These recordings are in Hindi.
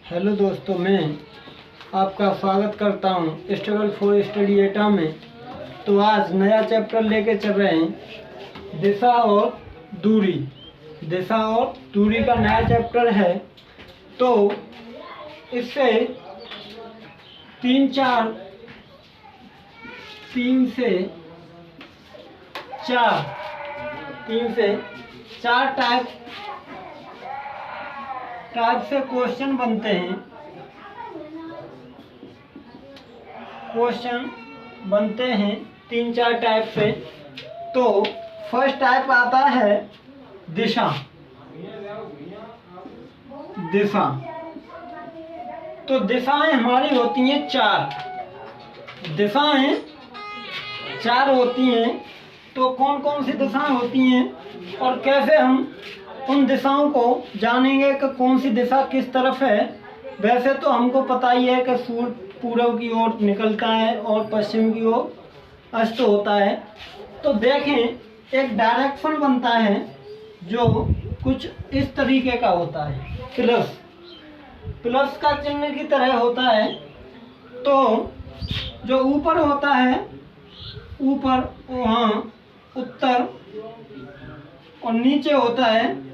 हेलो दोस्तों, मैं आपका स्वागत करता हूं स्ट्रगल फॉर स्टडी एटा में। तो आज नया चैप्टर लेके चल रहे हैं, दिशा और दूरी। दिशा और दूरी का नया चैप्टर है। तो इससे तीन से चार टाइप से क्वेश्चन बनते हैं। तीन चार टाइप से। तो फर्स्ट टाइप आता है दिशा। तो दिशाएं हमारी होती हैं चार होती हैं। तो कौन कौन सी दिशाएं होती हैं और कैसे हम उन दिशाओं को जानेंगे कि कौन सी दिशा किस तरफ है। वैसे तो हमको पता ही है कि सूर्य पूर्व की ओर निकलता है और पश्चिम की ओर अस्त होता है। तो देखें, एक डायरेक्शन बनता है जो कुछ इस तरीके का होता है। प्लस का चिन्ह की तरह होता है। तो जो ऊपर होता है, ऊपर वहाँ उत्तर, और नीचे होता है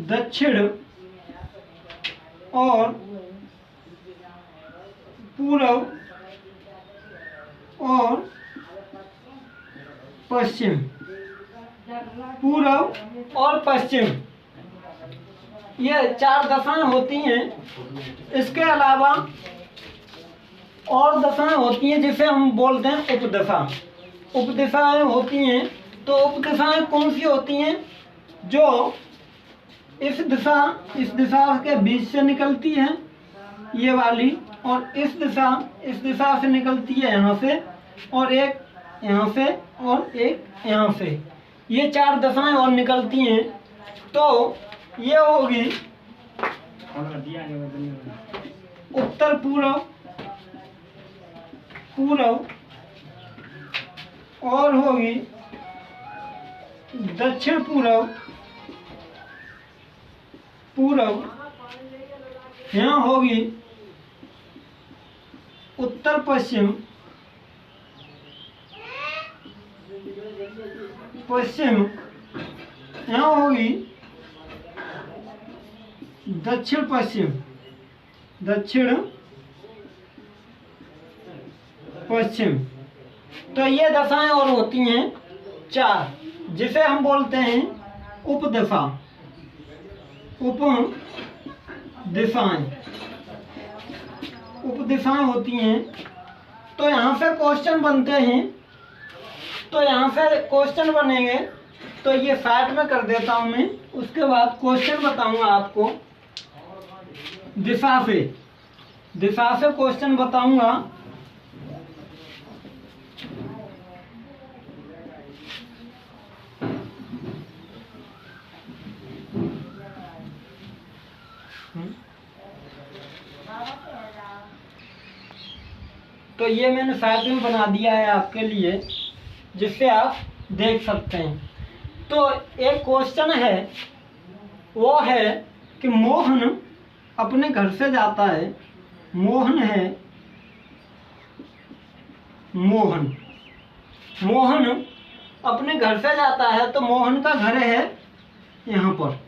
दक्षिण और पूर्व और पश्चिम। ये चार दशाएं होती हैं। इसके अलावा और दशाएं होती हैं जिसे हम बोलते हैं उपदिशाएं होती हैं। तो उपदिशाएं कौन सी होती हैं? जो इस दिशा के बीच से निकलती है, ये वाली, और इस दिशा से निकलती है यहाँ से, और एक यहाँ से और एक यहाँ से। ये चार दशाएं और निकलती हैं। तो ये होगी उत्तर पूर्व और होगी दक्षिण पूर्व, यहाँ होगी उत्तर पश्चिम, यहाँ होगी दक्षिण पश्चिम। तो ये दशाएं और होती हैं चार, जिसे हम बोलते हैं उपदिशाएं होती हैं। तो यहाँ से क्वेश्चन बनते हैं। तो यहाँ से क्वेश्चन बनेंगे। तो ये साइड में कर देता हूँ मैं। उसके बाद क्वेश्चन बताऊंगा आपको। दिशा से क्वेश्चन बताऊंगा। तो ये मैंने साइड में बना दिया है आपके लिए, जिससे आप देख सकते हैं। तो एक क्वेश्चन है, वो है कि मोहन अपने घर से जाता है। मोहन अपने घर से जाता है। तो मोहन का घर है यहाँ पर।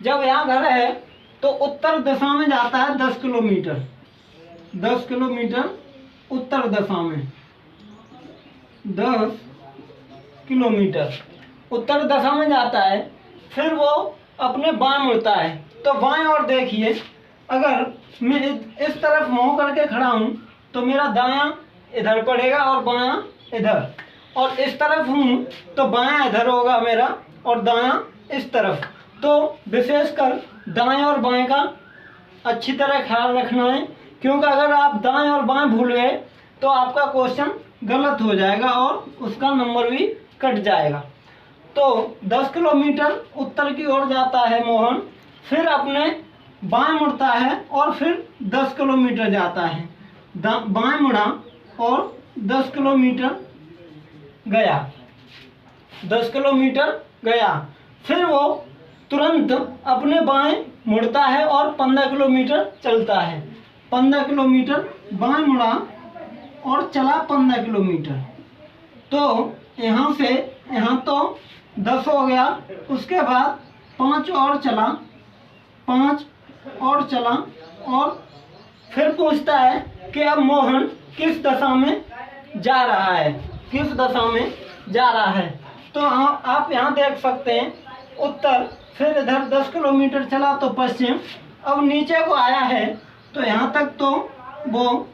जब यहाँ घर है तो उत्तर दिशा में जाता है 10 किलोमीटर उत्तर दिशा में 10 किलोमीटर उत्तर दिशा में जाता है। फिर वो अपने बाएं मुड़ता है। तो बाएं और देखिए, अगर मैं इस तरफ मुंह करके खड़ा हूँ तो मेरा दायां इधर पड़ेगा और बायां इधर, और इस तरफ हूँ तो बायां इधर होगा मेरा और दायां इस तरफ। तो विशेषकर दाएं और बाएं का अच्छी तरह ख्याल रखना है, क्योंकि अगर आप दाएं और बाएं भूल गए तो आपका क्वेश्चन गलत हो जाएगा और उसका नंबर भी कट जाएगा। तो 10 किलोमीटर उत्तर की ओर जाता है मोहन, फिर अपने बाएं मुड़ता है और फिर 10 किलोमीटर जाता है। बाएं मुड़ा और 10 किलोमीटर गया। फिर वो तुरंत अपने बाएं मुड़ता है और 15 किलोमीटर चलता है। 15 किलोमीटर बाएं मुड़ा और चला 15 किलोमीटर। तो यहाँ से यहाँ तो 10 हो गया। उसके बाद 5 और चला, 5 और चला और फिर पूछता है कि अब मोहन किस दशा में जा रहा है, किस दशा में जा रहा है। तो आप यहाँ देख सकते हैं उत्तर, फिर इधर 10 किलोमीटर चला तो पश्चिम, अब नीचे को आया है तो यहाँ तक तो वो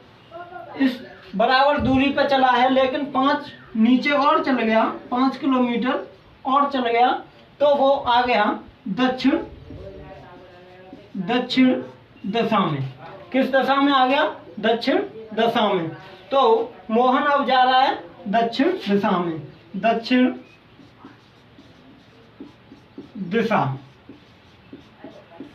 इस बराबर दूरी पे चला है, लेकिन 5 नीचे और चल गया, 5 किलोमीटर और चल गया तो वो आ गया दक्षिण दशा में। किस दशा में आ गया? दक्षिण दशा में। तो मोहन अब जा रहा है दक्षिण दिशा में, दक्षिण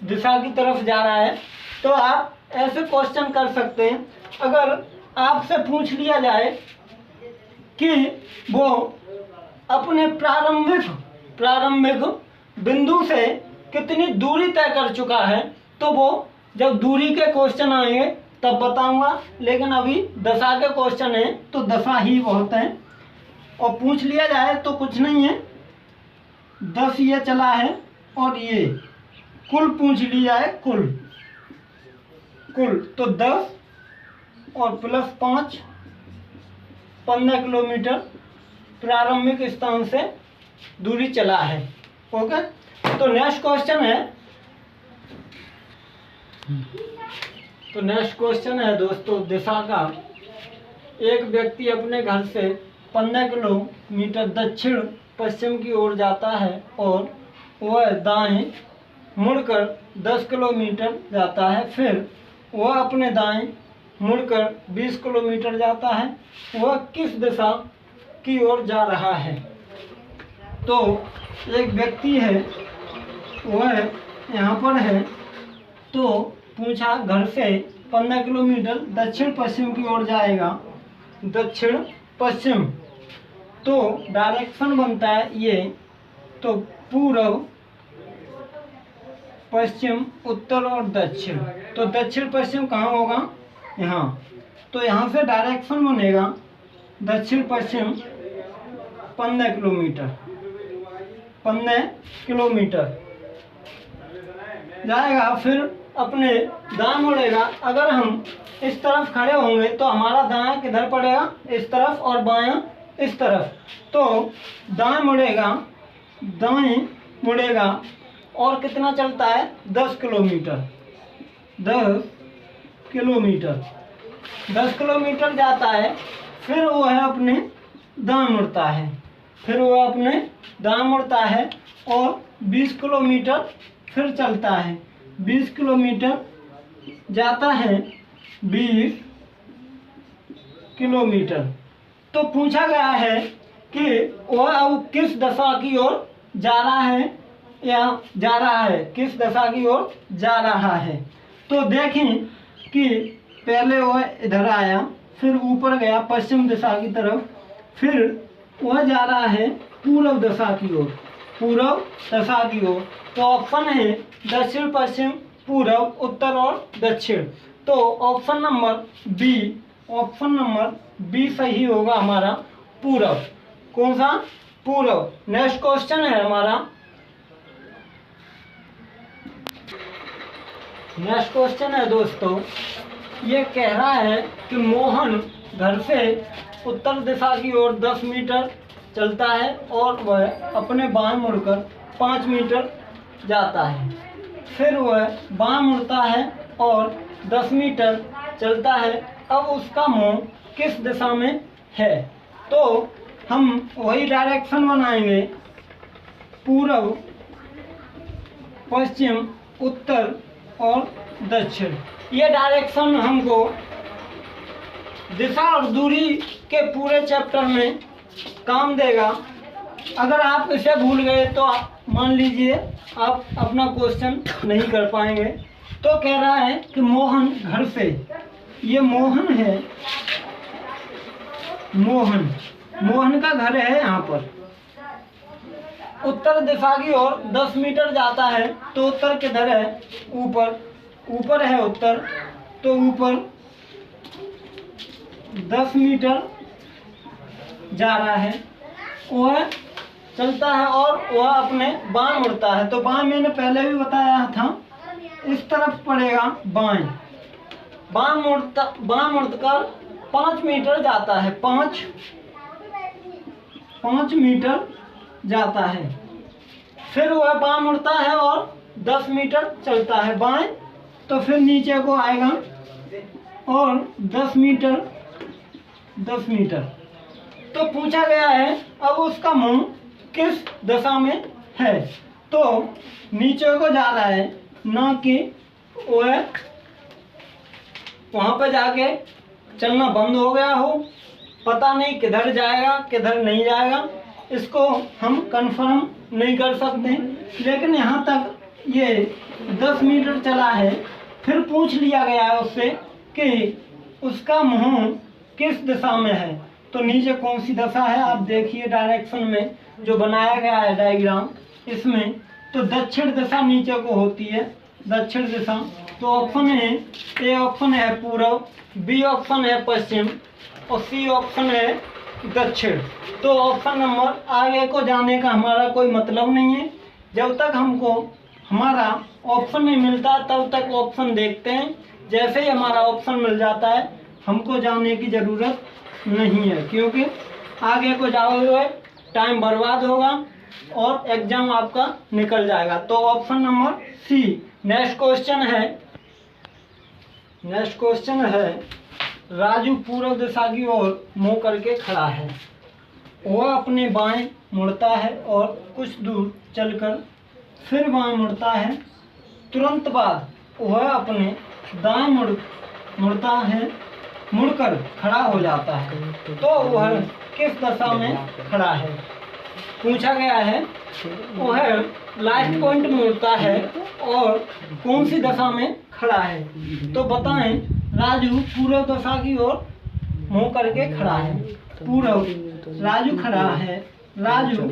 दिशा की तरफ जा रहा है। तो आप ऐसे क्वेश्चन कर सकते हैं, अगर आपसे पूछ लिया जाए कि वो अपने प्रारंभिक बिंदु से कितनी दूरी तय कर चुका है, तो वो जब दूरी के क्वेश्चन आएंगे तब बताऊंगा, लेकिन अभी दशा के क्वेश्चन है तो दशा ही बहुत है। और पूछ लिया जाए तो कुछ नहीं है, 10 ये चला है और ये कुल पूछ लिया है, कुल तो 10 और प्लस 5 15 किलोमीटर प्रारंभिक स्थान से दूरी चला है। ओके, तो नेक्स्ट क्वेश्चन है दोस्तों दिशा का। एक व्यक्ति अपने घर से 15 किलोमीटर दक्षिण पश्चिम की ओर जाता है और वह दाएं मुड़कर 10 किलोमीटर जाता है, फिर वह अपने दाएं मुड़कर 20 किलोमीटर जाता है। वह किस दिशा की ओर जा रहा है? तो एक व्यक्ति है, वह यहाँ पर है, तो पूछा घर से 15 किलोमीटर दक्षिण पश्चिम की ओर जाएगा, दक्षिण पश्चिम। तो डायरेक्शन बनता है ये, तो पूर्व पश्चिम उत्तर और दक्षिण। तो दक्षिण पश्चिम कहाँ होगा? यहाँ। तो यहाँ से डायरेक्शन बनेगा दक्षिण पश्चिम 15 किलोमीटर जाएगा, फिर अपने दाएं मुड़ेगा। अगर हम इस तरफ खड़े होंगे तो हमारा दायां किधर पड़ेगा? इस तरफ, और बायां इस तरफ। तो दाएं मुड़ेगा और कितना चलता है? 10 किलोमीटर जाता है। फिर वो है अपने दाएं मुड़ता है, और 20 किलोमीटर फिर चलता है। 20 किलोमीटर जाता है, 20 किलोमीटर। तो पूछा गया है कि वह अब किस दशा की ओर जा रहा है किस दशा की ओर जा रहा है। तो देखें कि पहले वह इधर आया, फिर ऊपर गया पश्चिम दिशा की तरफ, फिर वह जा रहा है पूर्व दशा की ओर। तो ऑप्शन है दक्षिण पश्चिम पूर्व उत्तर और दक्षिण। तो ऑप्शन नंबर बी सही होगा हमारा, पूर्व। कौन सा? पूर्व। नेक्स्ट क्वेश्चन है हमारा, नेक्स्ट क्वेश्चन है दोस्तों, ये कह रहा है कि मोहन घर से उत्तर दिशा की ओर 10 मीटर चलता है और वह अपने बाएं मुड़कर 5 मीटर जाता है। फिर वह बाएं मुड़ता है और 10 मीटर चलता है। अब उसका मुंह किस दिशा में है? तो हम वही डायरेक्शन बनाएंगे, पूर्व पश्चिम उत्तर और दक्षिण। ये डायरेक्शन हमको दिशा और दूरी के पूरे चैप्टर में काम देगा। अगर आप इसे भूल गए तो आप मान लीजिए आप अपना क्वेश्चन नहीं कर पाएंगे। तो कह रहा है कि मोहन घर से, ये मोहन है, मोहन का घर है यहाँ पर, उत्तर दिशा की ओर 10 मीटर जाता है तो उत्तर किधर है? ऊपर। ऊपर है उत्तर, तो ऊपर 10 मीटर जा रहा है। वह चलता है और वह अपने बाएं मुड़ता है। तो बाएं मैंने पहले भी बताया था, इस तरफ पड़ेगा बाएं। बाएं मुड़कर 5 मीटर जाता है, 5 मीटर जाता है। फिर वह बाएं मुड़ता है और 10 मीटर चलता है बाएं, तो फिर नीचे को आएगा और 10 मीटर। तो पूछा गया है अब उसका मुंह किस दिशा में है। तो नीचे को जा रहा है, ना कि वह वहाँ पर जाके चलना बंद हो गया हो। पता नहीं किधर जाएगा किधर नहीं जाएगा, इसको हम कंफर्म नहीं कर सकते। लेकिन यहाँ तक ये 10 मीटर चला है। फिर पूछ लिया गया है उससे कि उसका मुंह किस दिशा में है। तो नीचे कौन सी दिशा है आप देखिए डायरेक्शन में जो बनाया गया है डायग्राम इसमें, तो दक्षिण दिशा नीचे को होती है, दक्षिण दिशा। तो ऑप्शन है, ए ऑप्शन है पूर्व, बी ऑप्शन है पश्चिम और सी ऑप्शन है दक्षिण। तो ऑप्शन नंबर, आगे को जाने का हमारा कोई मतलब नहीं है। जब तक हमको हमारा ऑप्शन नहीं मिलता तब तक ऑप्शन देखते हैं। जैसे ही हमारा ऑप्शन मिल जाता है हमको जाने की ज़रूरत नहीं है, क्योंकि आगे को जाओगे टाइम बर्बाद होगा और एग्जाम आपका निकल जाएगा। तो option number C. Next question है राजू पूर्व दिशा की ओर मुंह करके खड़ा है। वह अपने बाएं मुड़ता है और कुछ दूर चलकर फिर बाएं मुड़ता है। तुरंत बाद वह अपने दाएं मुड़ता है, मुड़कर खड़ा हो जाता है। तो वह किस दिशा में खड़ा है? पूछा गया है वह लास्ट पॉइंट मुड़ता है और कौन सी दिशा में खड़ा है। तो बताएं, राजू पूर्व दिशा की ओर मुंह करके खड़ा है। पूर्व राजू खड़ा है, राजू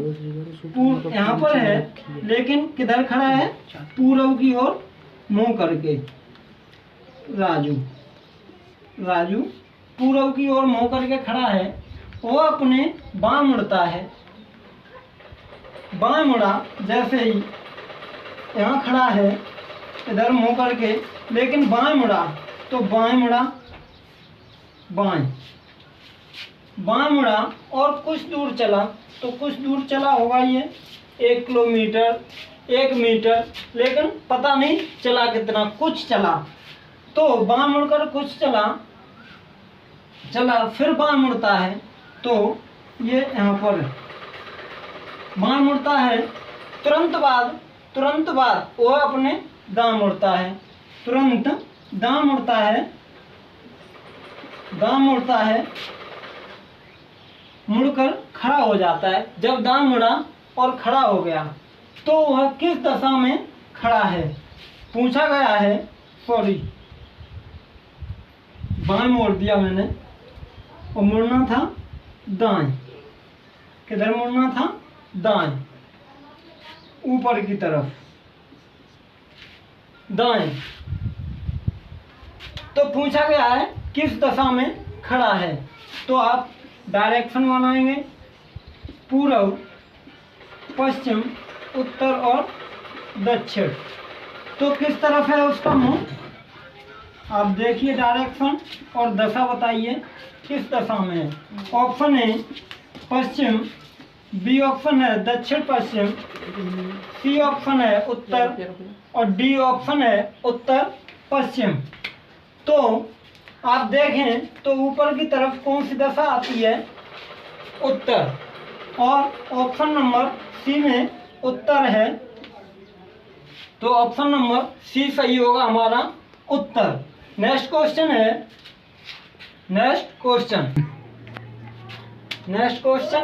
यहाँ पर है लेकिन किधर खड़ा है? पूर्व की ओर मुंह करके। राजू पूर्व की ओर मुंह करके खड़ा है। वो अपने बाएं मुड़ता है। बाएं मुड़ा, जैसे ही यहाँ खड़ा है इधर मुंह करके, लेकिन बाएं मुड़ा तो बाएं मुड़ा, बाएं मुड़ा और कुछ दूर चला। तो कुछ दूर चला होगा ये 1 किलोमीटर, 1 मीटर, लेकिन पता नहीं चला कितना, कुछ चला। तो बाएं मुड़कर कुछ चला, फिर बाएं मुड़ता है। तो ये यहाँ पर बाएं मुड़ता है। तुरंत बाद वह अपने दाएं मुड़ता है। तुरंत दाएं मुड़ता है, मुड़कर खड़ा हो जाता है। जब दाएं मुड़ा और खड़ा हो गया तो वह किस दशा में खड़ा है? पूछा गया है, बाएं मोड़ दिया मैंने और मुड़ना था दाएं। किधर मुड़ना था? दाएं, ऊपर की तरफ, दाएं। तो पूछा गया है किस दशा में खड़ा है। तो आप डायरेक्शन बनाएंगे, पूर्व, पश्चिम, उत्तर और दक्षिण। तो किस तरफ है उसका मुंह? आप देखिए डायरेक्शन और दशा बताइए किस दशा में है। ऑप्शन है पश्चिम, बी ऑप्शन है दक्षिण पश्चिम, सी ऑप्शन है उत्तर और डी ऑप्शन है उत्तर पश्चिम। तो आप देखें तो ऊपर की तरफ कौन सी दशा आती है? उत्तर। और ऑप्शन नंबर सी में उत्तर है, तो ऑप्शन नंबर सी सही होगा हमारा, उत्तर। नेक्स्ट क्वेश्चन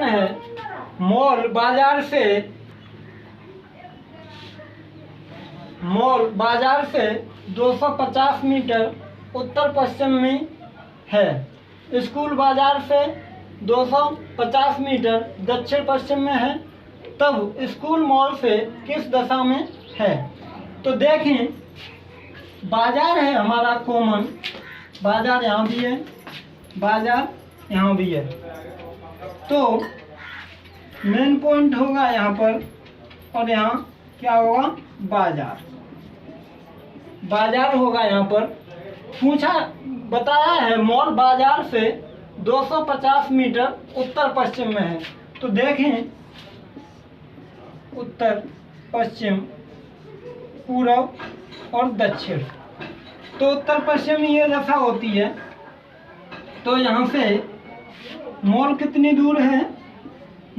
है मॉल बाजार से 250 मीटर उत्तर पश्चिम में है। स्कूल बाजार से 250 मीटर दक्षिण पश्चिम में है तब स्कूल मॉल से किस दिशा में है। तो देखें, बाजार है हमारा कॉमन, बाजार यहाँ भी है, बाजार यहाँ भी है, तो मेन पॉइंट होगा यहाँ पर, और यहाँ क्या होगा, बाजार, बाजार होगा यहाँ पर। पूछा बताया है मॉल बाजार से 250 मीटर उत्तर पश्चिम में है। तो देखें, उत्तर पश्चिम, पूर्व और दक्षिण। तो उत्तर पश्चिम ये दशा होती है। तो यहाँ से मॉल कितनी दूर है,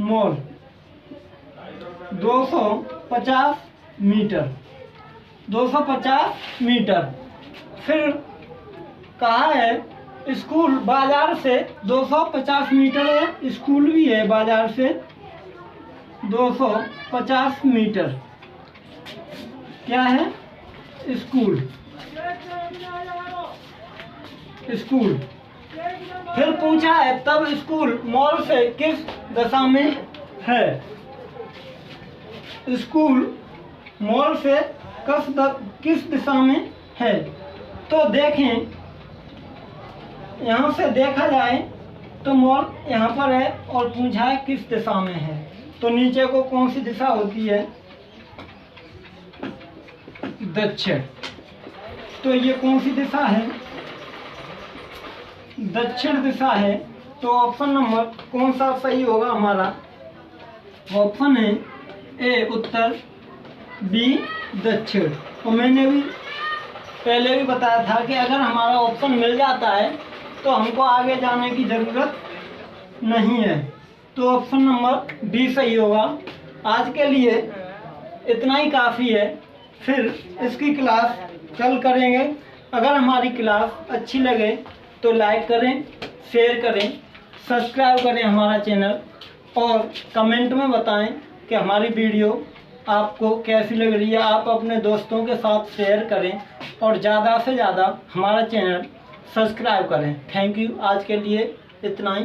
मॉल 250 मीटर, 250 मीटर। फिर कहा है स्कूल बाजार से 250 मीटर है, स्कूल भी है बाजार से 250 मीटर, क्या है, स्कूल, स्कूल। फिर पूछा है तब स्कूल मॉल से किस दिशा में है। स्कूल मॉल से किस दिशा में है। तो देखें, यहाँ से देखा जाए तो मॉल यहाँ पर है और पूछा है किस दिशा में है। तो नीचे को कौन सी दिशा होती है, दक्षिण। तो ये कौन सी दिशा है, दक्षिण दिशा है। तो ऑप्शन नंबर कौन सा सही होगा हमारा, ऑप्शन है ए उत्तर, बी दक्षिण। तो मैंने भी पहले भी बताया था कि अगर हमारा ऑप्शन मिल जाता है तो हमको आगे जाने की ज़रूरत नहीं है। तो ऑप्शन नंबर बी सही होगा। आज के लिए इतना ही काफ़ी है, फिर इसकी क्लास कल करेंगे। अगर हमारी क्लास अच्छी लगे तो लाइक करें, शेयर करें, सब्सक्राइब करें हमारा चैनल, और कमेंट में बताएं कि हमारी वीडियो आपको कैसी लग रही है। आप अपने दोस्तों के साथ शेयर करें और ज़्यादा से ज़्यादा हमारा चैनल सब्सक्राइब करें। थैंक यू, आज के लिए इतना ही।